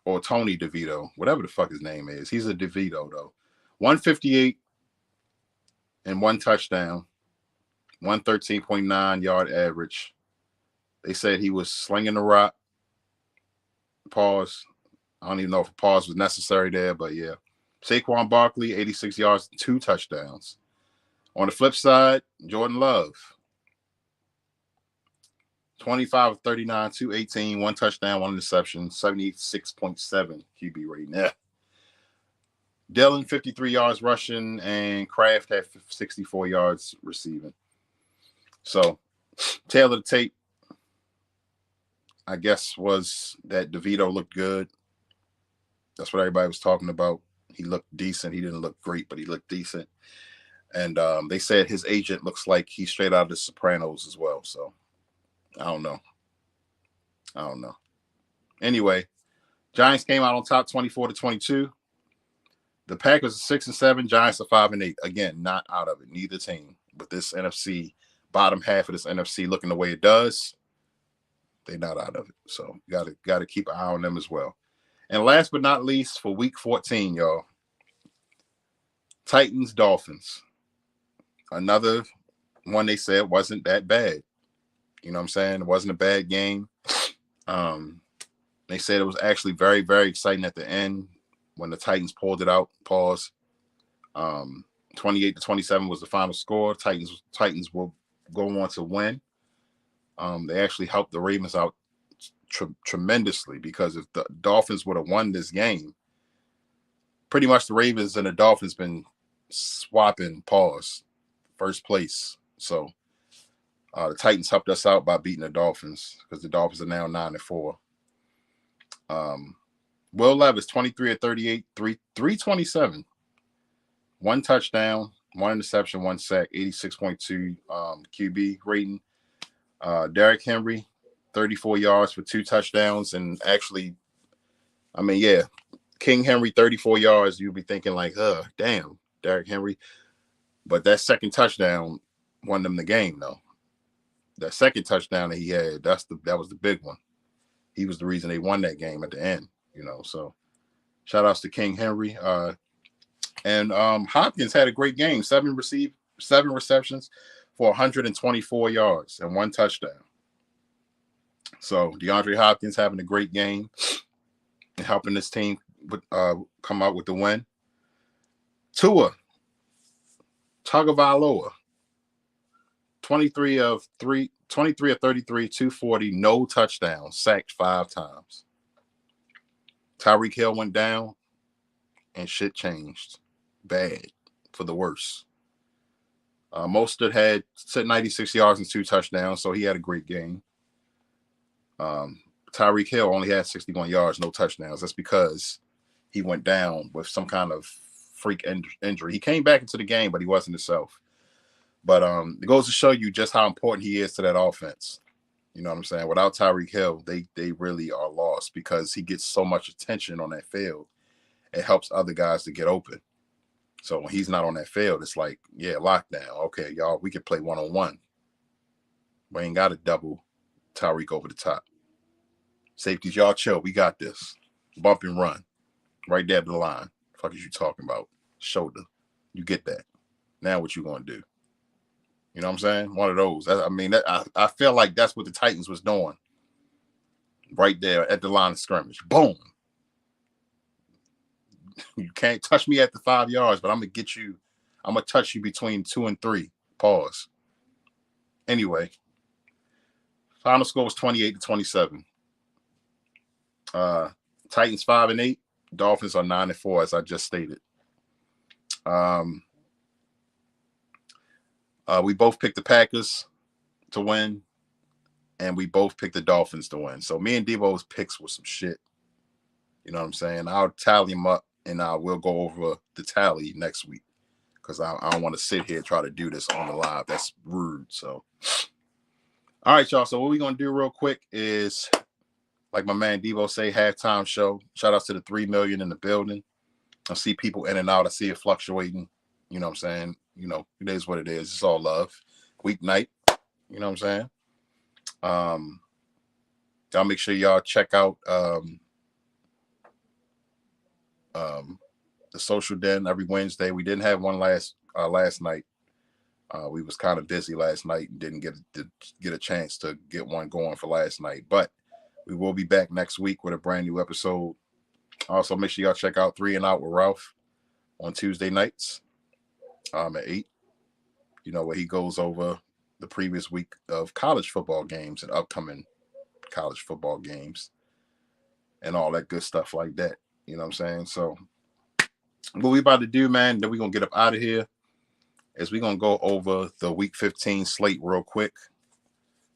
or Tony DeVito, whatever the fuck his name is. He's a DeVito, though. 158 and 1 touchdown, 113.9 yard average. They said he was slinging the rock. Pause. I don't even know if a pause was necessary there, but yeah. Saquon Barkley, 86 yards, 2 touchdowns. On the flip side, Jordan Love, 25 of 39, 218, one touchdown, one interception, 76.7 QB rating. Yeah. Dillon, 53 yards rushing, and Kraft had 64 yards receiving. So, tail of the tape, I guess, was that DeVito looked good. That's what everybody was talking about. He looked decent. He didn't look great, but he looked decent. And they said his agent looks like he's straight out of The Sopranos as well. So, I don't know. Anyway, Giants came out on top 24-22. The Packers are 6-7. Giants are 5-8. Again, not out of it. Neither team. But this NFC, bottom half of this NFC looking the way it does, they're not out of it. So you gotta keep an eye on them as well. And last but not least, for week 14, y'all, Titans, Dolphins. Another one they said wasn't that bad. You know what I'm saying? It wasn't a bad game. They said it was actually very, very exciting at the end when the Titans pulled it out. Pause. 28-27 was the final score. Titans will go on to win. They actually helped the Ravens out tremendously, because if the Dolphins would have won this game, pretty much the Ravens and the Dolphins been swapping first place. So the Titans helped us out by beating the Dolphins, because the Dolphins are now 9-4. Will Levis, 23 of 38, 327. One touchdown, one interception, one sack, 86.2 QB rating. Derrick Henry, 34 yards for 2 touchdowns. And actually, I mean, yeah, King Henry, 34 yards. You'll be thinking like, damn, Derrick Henry. But that second touchdown won them the game, though. That second touchdown that he had, that was the big one. He was the reason they won that game at the end, you know. So shout outs to King Henry. And Hopkins had a great game. 7 receptions for 124 yards and 1 touchdown. So DeAndre Hopkins having a great game and helping this team come out with the win. Tua Tagovailoa, 23 of 33, 240, no touchdowns, sacked 5 times. Tyreek Hill went down, and shit changed. Bad for the worse. Mostert had 96 yards and 2 touchdowns, so he had a great game. Tyreek Hill only had 61 yards, no touchdowns. That's because he went down with some kind of freak injury. He came back into the game, but he wasn't himself. But it goes to show you just how important he is to that offense. You know what I'm saying? Without Tyreek Hill, they really are lost, because he gets so much attention on that field. It helps other guys to get open. So when he's not on that field, it's like, yeah, lockdown. Okay, y'all, we can play one-on-one. We ain't got to double Tyreek over the top. Safeties, y'all chill. We got this. Bump and run. Right there to the line. The fuck is you talking about? Shoulder. You get that. Now what you going to do? You know what I'm saying? One of those. I feel like that's what the Titans was doing. Right there at the line of scrimmage. Boom. You can't touch me at the 5 yards, but I'm going to get you. I'm going to touch you between 2 and 3. Pause. Anyway. Final score was 28-27. Titans 5-8. Dolphins are 9-4, as I just stated. We both picked the Packers to win, and we both picked the Dolphins to win. So me and DEBOE's picks were some shit. You know what I'm saying? I'll tally them up, and I will go over the tally next week, because I don't want to sit here and try to do this on the live. That's rude. So, all right, y'all. So what we're going to do real quick is, like my man DEBOE say, halftime show. Shout out to the 3 million in the building. I see people in and out. I see it fluctuating. You know what I'm saying? You know, it is what it is. It's all love. Weeknight. You know what I'm saying? Y'all make sure y'all check out the Social Den every Wednesday. We didn't have one last night. We was kind of busy last night and didn't get a chance to get one going for last night. But we will be back next week with a brand new episode. Also, make sure y'all check out 3 and Out with Ralph on Tuesday nights at 8. where he goes over the previous week of college football games and upcoming college football games and all that good stuff like that. You know what I'm saying? So what we about to do, man, then we're going to get up out of here, is we're going to go over the week 15 slate real quick.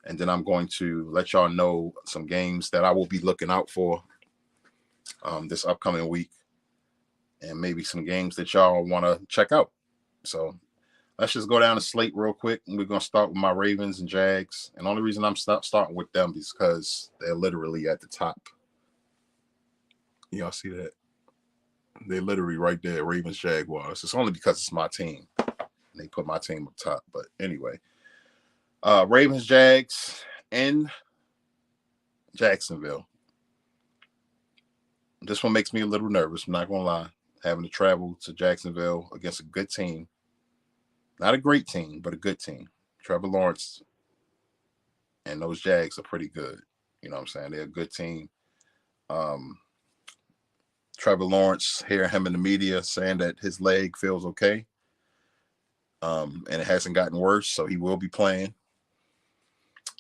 And then I'm going to let y'all know some games that I will be looking out for this upcoming week, and maybe some games that y'all want to check out. So let's just go down the slate real quick, and we're going to start with my Ravens and Jags. And the only reason I'm starting with them is because they're literally at the top. Y'all see that? They're literally right there, Ravens, Jaguars. It's only because it's my team. They put my team up top. But anyway, Ravens, Jags, in Jacksonville. This one makes me a little nervous, I'm not going to lie. Having to travel to Jacksonville against a good team. Not a great team, but a good team. Trevor Lawrence and those Jags are pretty good. You know what I'm saying? They're a good team. Trevor Lawrence, hearing him in the media saying that his leg feels okay. And it hasn't gotten worse, so he will be playing.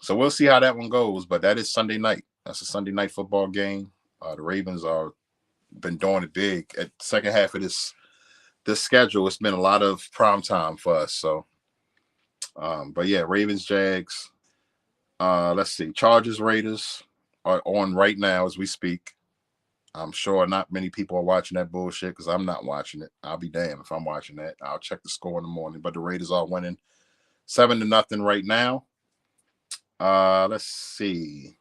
So we'll see how that one goes, but that is Sunday night. That's a Sunday night football game. The Ravens are been doing it big. At the second half of this schedule, it's been a lot of prime time for us. So, but yeah, Ravens, Jags. Let's see. Chargers, Raiders are on right now as we speak. I'm sure not many people are watching that bullshit because I'm not watching it. I'll be damned if I'm watching that. I'll check the score in the morning. But the Raiders are winning 7-0 right now. Let's see.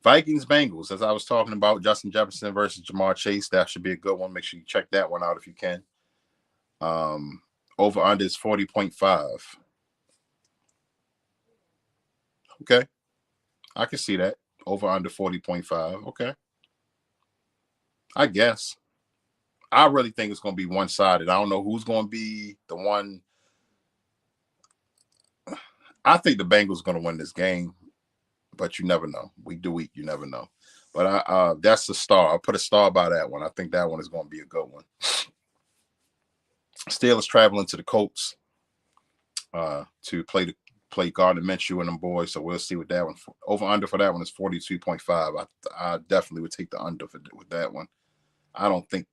Vikings, Bengals, as I was talking about, Justin Jefferson versus Jamar Chase. That should be a good one. Make sure you check that one out if you can. Over under is 40.5. Okay. I can see that. Over under 40.5. Okay. I guess. I really think it's going to be one-sided. I don't know who's going to be the one. I think the Bengals are going to win this game, but you never know. Week to week, you never know. But that's the star. I'll put a star by that one. I think that one is going to be a good one. Steelers traveling to the Colts to play Gardner Minshew and them boys. So we'll see what that one. Over under for that one is 42.5. I definitely would take the under with that one. I don't think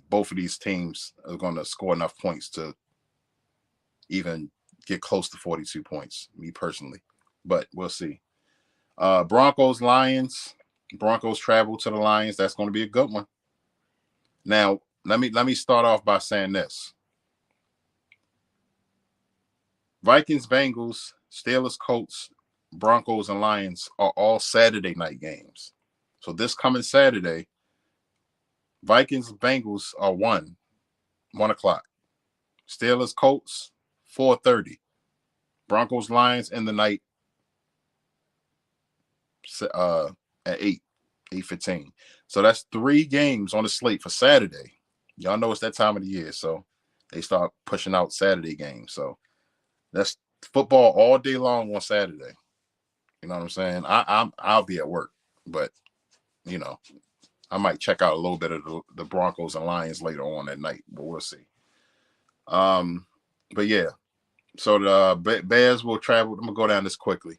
both of these teams are going to score enough points to even get close to 42 points, me personally. But we'll see. Broncos, Lions. Broncos travel to the Lions. That's going to be a good one. Now, let me start off by saying this. Vikings, Bengals, Steelers, Colts, Broncos, and Lions are all Saturday night games. So this coming Saturday, Vikings, Bengals are 1 o'clock. Steelers, Colts, 4:30. Broncos, Lions in the night at 8:15. So that's 3 games on the slate for Saturday. Y'all know it's that time of the year, so they start pushing out Saturday games. So that's football all day long on Saturday. You know what I'm saying? I'll be at work, but I might check out a little bit of the Broncos and Lions later on that night, but we'll see. But yeah, so the Bears will travel. I'm gonna go down this quickly.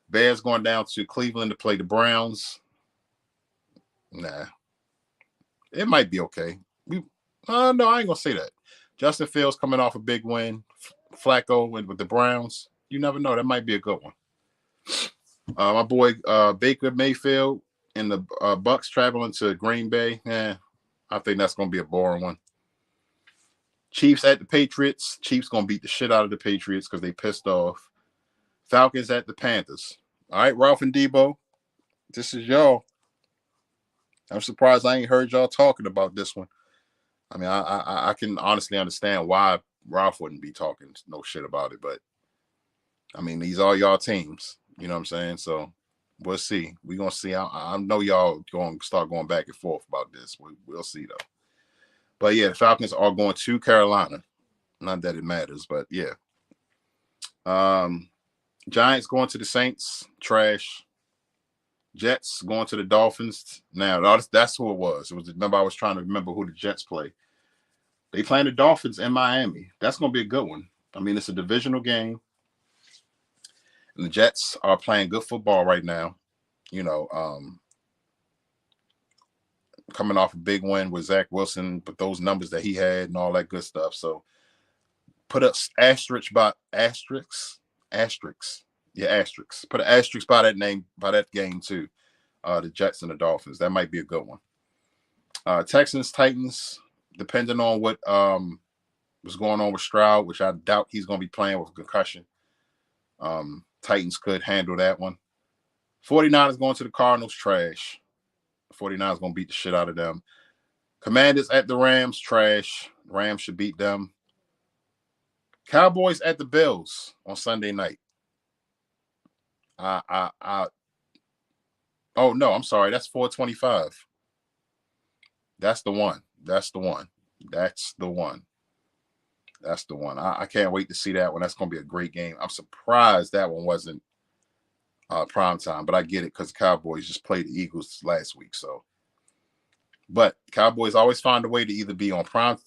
Bears going down to Cleveland to play the Browns. Nah, it might be okay. No, I ain't gonna say that. Justin Fields coming off a big win. Flacco with the Browns. You never know. That might be a good one. My boy Baker Mayfield and the Bucks traveling to Green Bay. I think that's going to be a boring one. Chiefs at the Patriots. Chiefs going to beat the shit out of the Patriots because they pissed off. Falcons at the Panthers. All right, Ralph and DEBOE, this is y'all. I'm surprised I ain't heard y'all talking about this one. I mean, I can honestly understand why Ralph wouldn't be talking no shit about it, but I mean, these are y'all teams. You know what I'm saying? So we'll see. We're going to see. I know y'all going to start going back and forth about this. We'll see, though. But, yeah, the Falcons are going to Carolina. Not that it matters, but, yeah. Giants going to the Saints. Trash. Jets going to the Dolphins. Now, that's who it was. Remember, I was trying to remember who the Jets play. They playing the Dolphins in Miami. That's going to be a good one. I mean, it's a divisional game. And the Jets are playing good football right now. You know, coming off a big win with Zach Wilson, but those numbers that he had and all that good stuff. So put a asterisk by asterisks. Yeah, asterisks. Put an asterisk by that name, by that game too. The Jets and the Dolphins. That might be a good one. Texans, Titans, depending on what was going on with Stroud, which I doubt he's going to be playing with a concussion. Titans could handle that one. 49ers going to the Cardinals, trash. 49ers going to beat the shit out of them. Commanders at the Rams, trash. Rams should beat them. Cowboys at the Bills on Sunday night. Oh no, I'm sorry. That's 425. That's the one. I can't wait to see that one. That's going to be a great game. I'm surprised that one wasn't prime time, but I get it because the Cowboys just played the Eagles last week. So, but Cowboys always find a way to either be on prime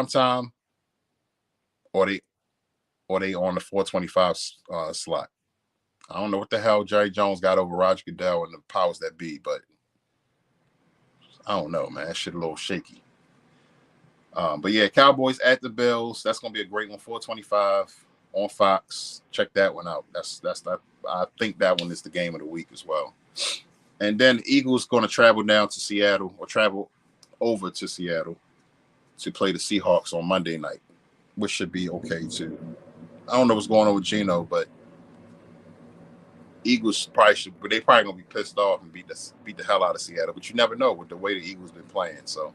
time, or they on the 425 slot. I don't know what the hell Jerry Jones got over Roger Goodell and the powers that be, but I don't know, man. That shit a little shaky. But yeah, Cowboys at the Bills. That's gonna be a great one. 425 on Fox. Check that one out. That's I think that one is the game of the week as well. And then the Eagles going to travel down to Seattle, or travel over to Seattle to play the Seahawks on Monday night, which should be okay too. I don't know what's going on with Geno, but Eagles probably gonna be pissed off and beat the hell out of Seattle. But you never know with the way the Eagles been playing. So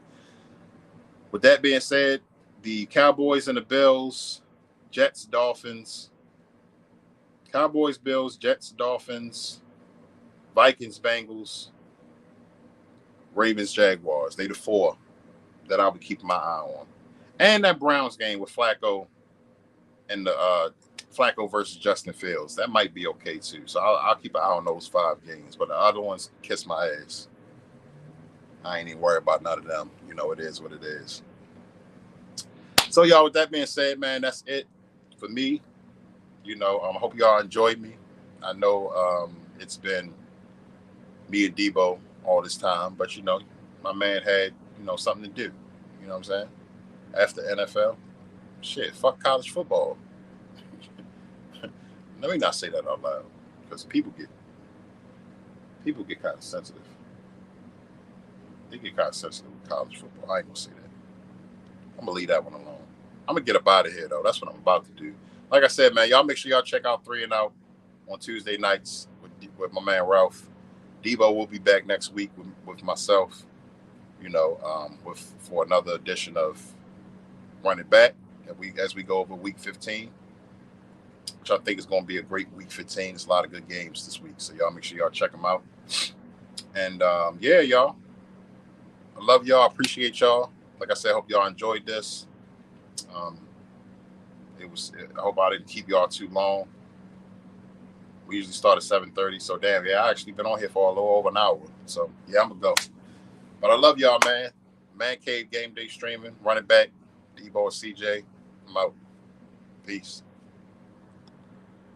with that being said, the Cowboys and the Bills, Jets, Dolphins, Cowboys, Bills, Jets, Dolphins, Vikings, Bengals, Ravens, Jaguars. They the four that I'll be keeping my eye on. And that Browns game with Flacco and the Flacco versus Justin Fields. That might be okay too. So I'll keep an eye on those 5 games. But the other ones, kiss my ass. I ain't even worried about none of them. You know, it is what it is. So, y'all, with that being said, man, that's it for me. You know, I hope y'all enjoyed me. I know it's been me and DEBOE all this time, but, you know, my man had, you know, something to do. You know what I'm saying? After NFL. Shit, fuck college football. Let me not say that out loud, because people get kind of sensitive. They get kind of sensitive with college football. I ain't gonna say that. I'm gonna leave that one alone. I'm gonna get up out of here though. That's what I'm about to do. Like I said, man, y'all make sure y'all check out 3 and Out on Tuesday nights with my man Ralph. DEBOE will be back next week with myself. You know, for another edition of Run It Back as we go over week 15. Which I think is going to be a great week 15. There's a lot of good games this week. So y'all make sure y'all check them out. And yeah, y'all. I love y'all. Appreciate y'all. Like I said, I hope y'all enjoyed this. I hope I didn't keep y'all too long. We usually start at 7:30. So damn, yeah, I actually been on here for a little over an hour. So yeah, I'm gonna go. But I love y'all, man. Mancave Gameday streaming. Run It Back. DEBOE CJ. I'm out. Peace.